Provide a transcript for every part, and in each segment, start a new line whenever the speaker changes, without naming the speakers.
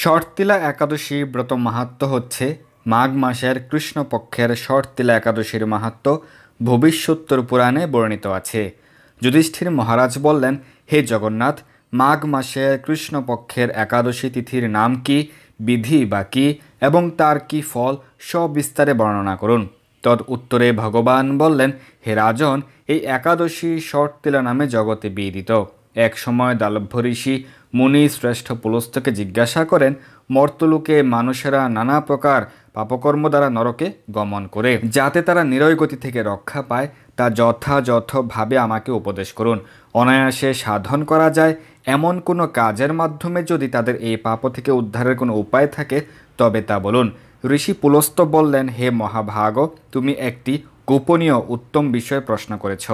শর্তিলা একাদশী ব্রত মাহাত্ম্য হচ্ছে মাঘ মাসের কৃষ্ণপক্ষের শর্তিলা একাদশীর মাহাত্ম্য ভবিষ্যোত্তর পুরাণে বর্ণিত আছে। যুধিষ্ঠির মহারাজ বললেন, হে জগন্নাথ, মাঘ মাসের কৃষ্ণপক্ষের একাদশী তিথির নাম কি, বিধি বা কি এবং তার কি ফল সবিস্তারে বর্ণনা করুন। তদ উত্তরে ভগবান বললেন, হে রাজন, এই একাদশী শর্তিলা নামে জগতে বিদিত। এক সময় দালভ্য ঋষি মুনি শ্রেষ্ঠ পুলস্তকে জিজ্ঞাসা করেন, মর্তলোকে মানুষেরা নানা প্রকার পাপকর্ম দ্বারা নরকে গমন করে, যাতে তারা নিরয় গতি থেকে রক্ষা পায়, তা যথাযথভাবে আমাকে উপদেশ করুন। অনায়াসে সাধন করা যায় এমন কোনো কাজের মাধ্যমে যদি তাদের এই পাপ থেকে উদ্ধারের কোনো উপায় থাকে তবে তা বলুন। ঋষি পুলস্ত বললেন, হে মহাভাগ, তুমি একটি গোপনীয় উত্তম বিষয় প্রশ্ন করেছ।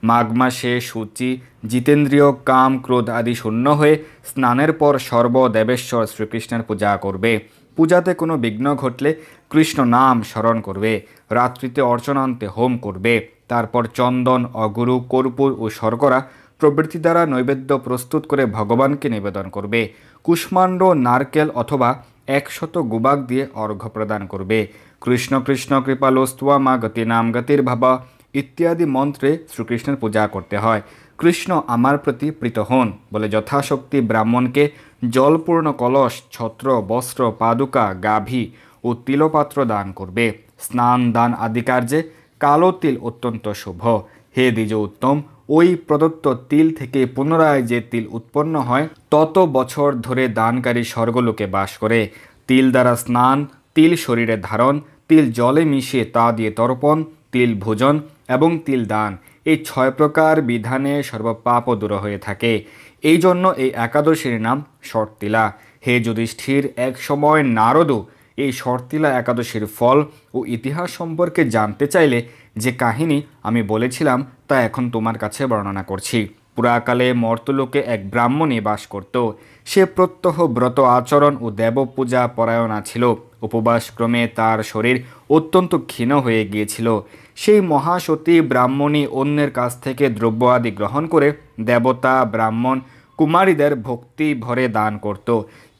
মাঘ মাসে সূচি, জিতেন্দ্রীয়, কাম ক্রোধ আদি শূন্য হয়ে স্নানের পর সর্বদেবেশ্বর শ্রীকৃষ্ণের পূজা করবে। পূজাতে কোনো বিঘ্ন ঘটলে কৃষ্ণ নাম স্মরণ করবে। রাত্রিতে অর্চনান্তে হোম করবে। তারপর চন্দন, অগুরু, কর্পূর ও শর্করা প্রভৃতি দ্বারা নৈবেদ্য প্রস্তুত করে ভগবানকে নিবেদন করবে। কুষ্মাণ্ড, নারকেল অথবা 100 গুবাক দিয়ে অর্ঘ্য প্রদান করবে। কৃষ্ণ কৃষ্ণ কৃপালোস্ত্বা মা গতি নাম গতির ভাবা ইত্যাদি মন্ত্রে শ্রীকৃষ্ণের পূজা করতে হয়। কৃষ্ণ আমার প্রতি প্রীত হন বলে যথাশক্তি ব্রাহ্মণকে জলপূর্ণ কলস, ছত্র, বস্ত্র, পাদুকা, গাভী ও তিলপাত্র দান করবে। স্নান দান আদি কার্যে কালো তিল অত্যন্ত শুভ। হে দ্বিজ উত্তম, ওই প্রদত্ত তিল থেকে পুনরায় যে তিল উৎপন্ন হয় তত বছর ধরে দানকারী স্বর্গলোকে বাস করে। তিল দ্বারা স্নান, তিল শরীরে ধারণ, তিল জলে মিশিয়ে তা দিয়ে তর্পণ, তিল ভোজন এবং তিল দান, এই 6 প্রকার বিধানে সর্বপাপ দূর হয়ে থাকে। এই জন্য এই একাদশীর নাম শর্তিলা। হে যুধিষ্ঠির, এক সময় নারদও এই শর্তিলা একাদশীর ফল ও ইতিহাস সম্পর্কে জানতে চাইলে যে কাহিনী আমি বলেছিলাম তা এখন তোমার কাছে বর্ণনা করছি। পুরাকালে মর্তলোকে এক ব্রাহ্মণী বাস করত। সে প্রত্যহ ব্রত আচরণ ও দেবপূজা পরায়ণা ছিল। উপবাসক্রমে তার শরীর অত্যন্ত ক্ষীণ হয়ে গিয়েছিল। সেই মহাসতী ব্রাহ্মণী অন্যের কাছ থেকে দ্রব্য আদি গ্রহণ করে দেবতা, ব্রাহ্মণ, কুমারীদের ভক্তি ভরে দান করত,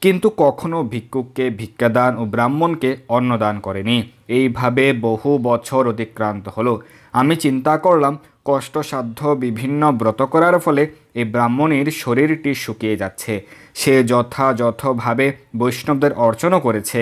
কিন্তু কখনো ভিক্ষুককে ভিক্ষাদান ও ব্রাহ্মণকে অন্নদান করেনি। এইভাবে বহু বছর অতিক্রান্ত হলো। আমি চিন্তা করলাম, কষ্টসাধ্য বিভিন্ন ব্রত করার ফলে এই ব্রাহ্মণীর শরীরটি শুকিয়ে যাচ্ছে। সে যথাযথভাবে বৈষ্ণবদের অর্চনা করেছে,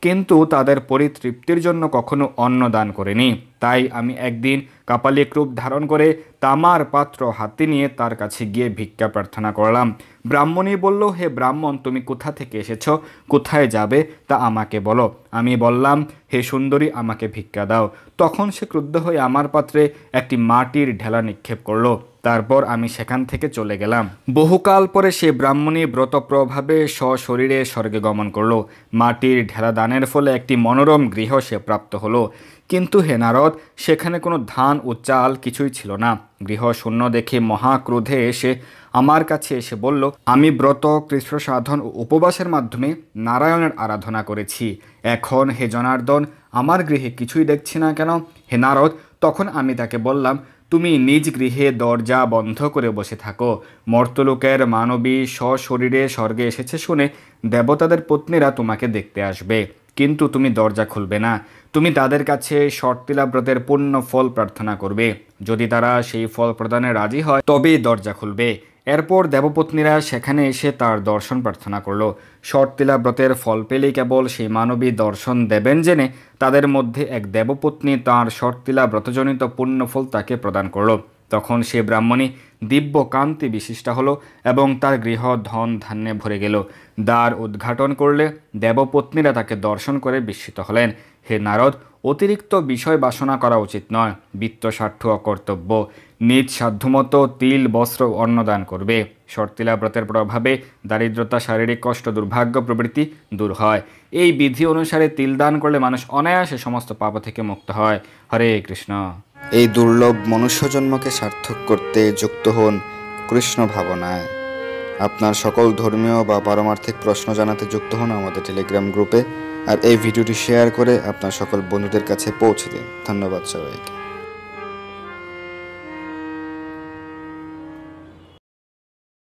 কিন্তু তাদের পরিতৃপ্তির জন্য কখনো অন্নদান করেনি। তাই আমি একদিন কাপালিক রূপ ধারণ করে তামার পাত্র হাতে নিয়ে তার কাছে গিয়ে ভিক্ষা প্রার্থনা করলাম। ব্রাহ্মণী বলল, হে ব্রাহ্মণ, তুমি কোথা থেকে এসেছ, কোথায় যাবে তা আমাকে বলো। আমি বললাম, হে সুন্দরী, আমাকে ভিক্ষা দাও। তখন সে ক্রুদ্ধ হয়ে আমার পাত্রে একটি মাটির ঢেলা নিক্ষেপ করলো। তারপর আমি সেখান থেকে চলে গেলাম। বহুকাল পরে সে ব্রাহ্মণী ব্রতপ্রভাবে সশরীরে স্বর্গে গমন করলো। মাটির ঢেলা দানের ফলে একটি মনোরম গৃহ সে প্রাপ্ত হলো। কিন্তু হে নারদ, সেখানে কোনো ধান ও চাল কিছুই ছিল না। গৃহ শূন্য দেখে মহাক্রোধে এসে আমার কাছে এসে বলল, আমি ব্রত, কৃষ্ণ সাধন ও উপবাসের মাধ্যমে নারায়ণের আরাধনা করেছি। এখন হে জনার্দন, আমার গৃহে কিছুই দেখছি না কেন? হে নারদ, তখন আমি তাকে বললাম, তুমি নিজ গৃহে দরজা বন্ধ করে বসে থাকো। মর্তলোকের মানবী সশরীরে স্বর্গে এসেছে শুনে দেবতাদের পত্নীরা তোমাকে দেখতে আসবে, কিন্তু তুমি দরজা খুলবে না। তুমি তাদের কাছে শর্তিলা ব্রতের পূর্ণ ফল প্রার্থনা করবে। যদি তারা সেই ফল প্রদানে রাজি হয় তবেই দরজা খুলবে। এরপর দেবপত্নীরা সেখানে এসে তার দর্শন প্রার্থনা করলো। শর্তিলা ব্রতের ফল পেলেই কেবল সেই মানবী দর্শন দেবেন জেনে তাদের মধ্যে এক দেবপত্নী তাঁর শর্তিলা ব্রতজনিত পুণ্যফল তাকে প্রদান করলো। তখন সে ব্রাহ্মণী দিব্য কান্তি বিশিষ্টা হলো এবং তার গৃহ ধন ধান্যে ভরে গেল। দ্বার উদ্ঘাটন করলে দেবপত্নীরা তাকে দর্শন করে বিস্মিত হলেন। হে নারদ, অতিরিক্ত বিষয় বাসনা করা উচিত নয়। বিত্তস্বার্থ অকর্তব্য। নিজ সাধ্যমতো তিল, বস্ত্র, অন্নদান করবে। শর্তিলা ব্রতের প্রভাবে দারিদ্রতা, শারীরিক কষ্ট, দুর্ভাগ্য প্রভৃতি দূর হয়। এই বিধি অনুসারে তিল দান করলে মানুষ অনায়াসে সমস্ত পাপ থেকে মুক্ত হয়। হরে কৃষ্ণ।
এই দুর্লভ মনুষ্যজন্মকে সার্থক করতে যুক্ত হন কৃষ্ণ ভাবনায়। আপনার সকল ধর্মীয় বা পারমার্থিক প্রশ্ন জানাতে যুক্ত হন আমাদের টেলিগ্রাম গ্রুপে। আর এই ভিডিওটি শেয়ার করে আপনার সকল বন্ধুদের কাছে পৌঁছে দিন। ধন্যবাদ সবাইকে।